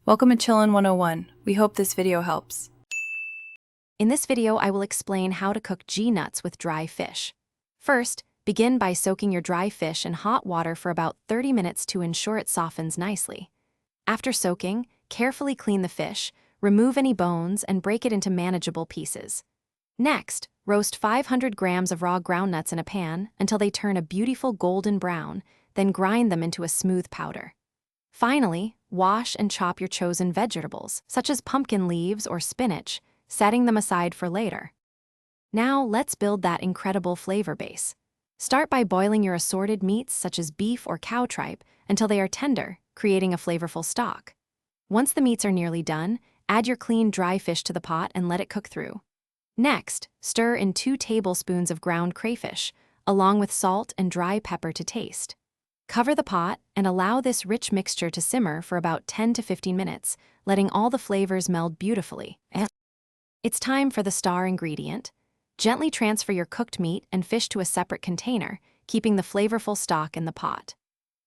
Welcome to Chillin' 101. We hope this video helps. In this video, I will explain how to cook G-nuts with dry fish. First, begin by soaking your dry fish in hot water for about 30 minutes to ensure it softens nicely. After soaking, carefully clean the fish, remove any bones, and break it into manageable pieces. Next, roast 500 grams of raw groundnuts in a pan until they turn a beautiful golden brown, then grind them into a smooth powder. Finally, wash and chop your chosen vegetables, such as pumpkin leaves or spinach, setting them aside for later. Now, let's build that incredible flavor base. Start by boiling your assorted meats, such as beef or cow tripe, until they are tender, creating a flavorful stock. Once the meats are nearly done, add your clean dry fish to the pot and let it cook through. Next, stir in 2 tablespoons of ground crayfish, along with salt and dry pepper to taste. Cover the pot and allow this rich mixture to simmer for about 10 to 15 minutes, letting all the flavors meld beautifully. It's time for the star ingredient. Gently transfer your cooked meat and fish to a separate container, keeping the flavorful stock in the pot.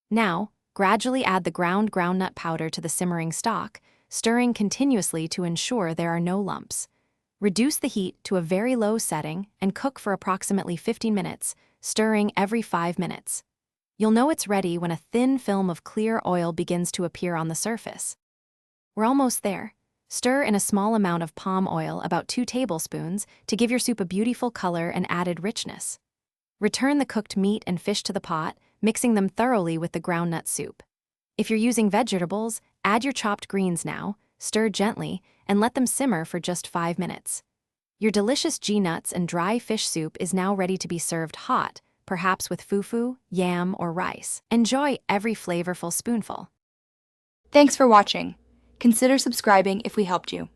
Now, gradually add the ground groundnut powder to the simmering stock, stirring continuously to ensure there are no lumps. Reduce the heat to a very low setting and cook for approximately 15 minutes, stirring every 5 minutes. You'll know it's ready when a thin film of clear oil begins to appear on the surface. We're almost there. Stir in a small amount of palm oil, about 2 tablespoons, to give your soup a beautiful color and added richness. Return the cooked meat and fish to the pot, mixing them thoroughly with the groundnut soup. If you're using vegetables, add your chopped greens now, stir gently, and let them simmer for just 5 minutes. Your delicious G-nuts and dry fish soup is now ready to be served hot, perhaps with fufu, yam, or rice. Enjoy every flavorful spoonful. Thanks for watching. Consider subscribing if we helped you.